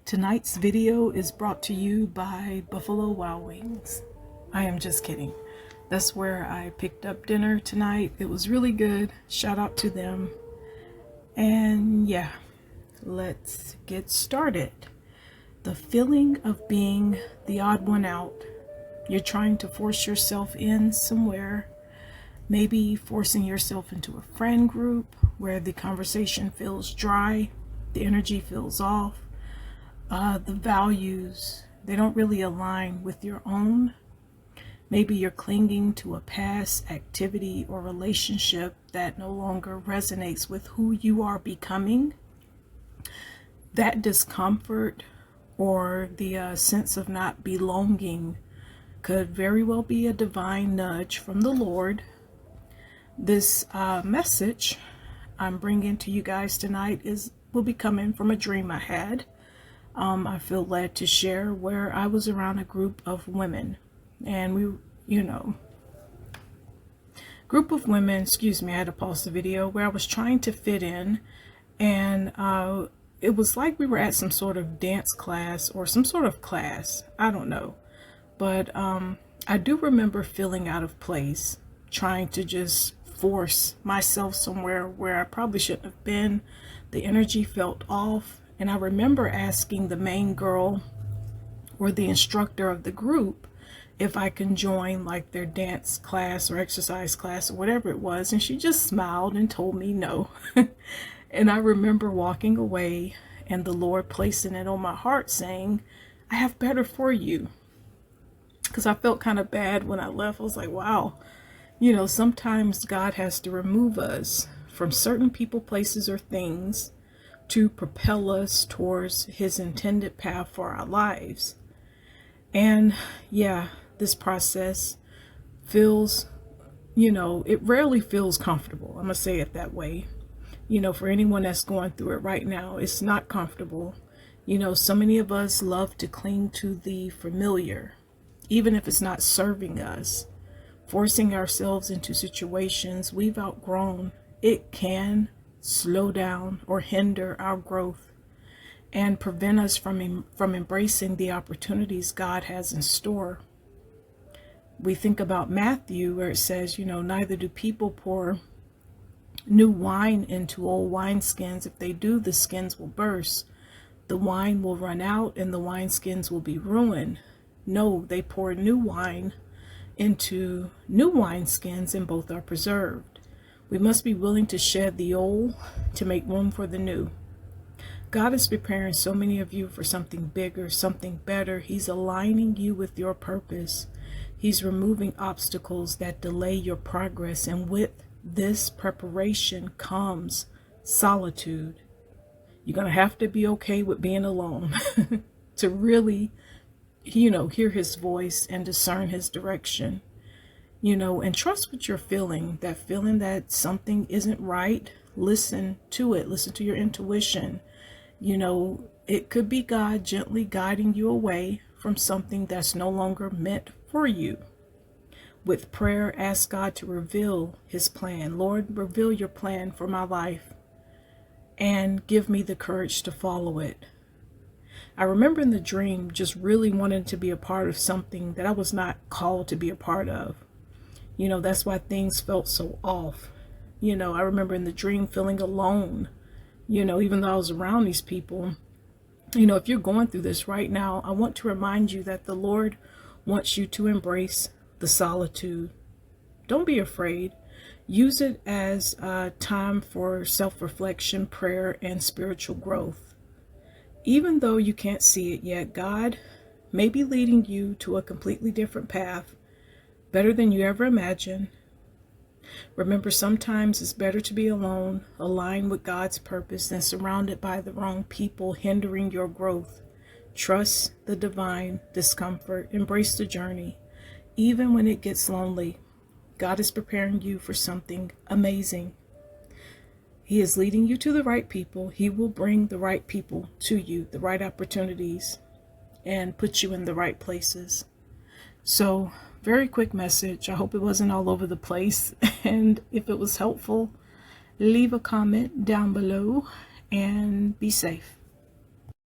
Tonight's video is brought to you by Buffalo Wild Wings. I am just kidding. That's where I picked up dinner tonight. It was really good. Shout out to them. And yeah, let's get started. The feeling of being the odd one out. You're trying to force yourself in somewhere. Maybe forcing yourself into a friend group where the conversation feels dry, the energy feels off. The values, they don't really align with your own. Maybe you're clinging to a past activity or relationship that no longer resonates with who you are becoming. That discomfort or the sense of not belonging could very well be a divine nudge from the Lord. This message I'm bringing to you guys tonight will be coming from a dream I had. I feel led to share where I was around a group of women, and I had to pause the video, where I was trying to fit in, and it was like we were at some sort of dance class or some sort of class, I don't know, but I do remember feeling out of place, trying to just force myself somewhere where I probably shouldn't have been. The energy felt off. And I remember asking the main girl or the instructor of the group if I can join like their dance class or exercise class or whatever it was. And she just smiled and told me no. And I remember walking away and the Lord placing it on my heart saying, I have better for you. Because I felt kind of bad when I left. I was like, wow, sometimes God has to remove us from certain people, places, or things to propel us towards his intended path for our lives. And yeah, this process feels, it rarely feels comfortable. I'm gonna say it that way. For anyone that's going through it right now, it's not comfortable. So many of us love to cling to the familiar, even if it's not serving us. Forcing ourselves into situations we've outgrown, it can slow down or hinder our growth and prevent us from embracing the opportunities God has in store. We think about Matthew, where it says, neither do people pour new wine into old wineskins. If they do, the skins will burst. The wine will run out and the wineskins will be ruined. No, they pour new wine into new wineskins and both are preserved. We must be willing to shed the old to make room for the new. God is preparing so many of you for something bigger, something better. He's aligning you with your purpose. He's removing obstacles that delay your progress. And with this preparation comes solitude. You're going to have to be okay with being alone to really, hear his voice and discern his direction. And trust what you're feeling, that feeling that something isn't right. Listen to it. Listen to your intuition. It could be God gently guiding you away from something that's no longer meant for you. With prayer, ask God to reveal his plan. Lord, reveal your plan for my life and give me the courage to follow it. I remember in the dream just really wanting to be a part of something that I was not called to be a part of. That's why things felt so off. I remember in the dream feeling alone, even though I was around these people. If you're going through this right now, I want to remind you that the Lord wants you to embrace the solitude. Don't be afraid. Use it as a time for self-reflection, prayer, and spiritual growth. Even though you can't see it yet, God may be leading you to a completely different path, better than you ever imagined. Remember, sometimes it's better to be alone, aligned with God's purpose, than surrounded by the wrong people hindering your growth. Trust the divine discomfort. Embrace the journey. Even when it gets lonely, God is preparing you for something amazing. He is leading you to the right people. He will bring the right people to you, the right opportunities, and put you in the right places. So, very quick message. I hope it wasn't all over the place. And if it was helpful, leave a comment down below and be safe.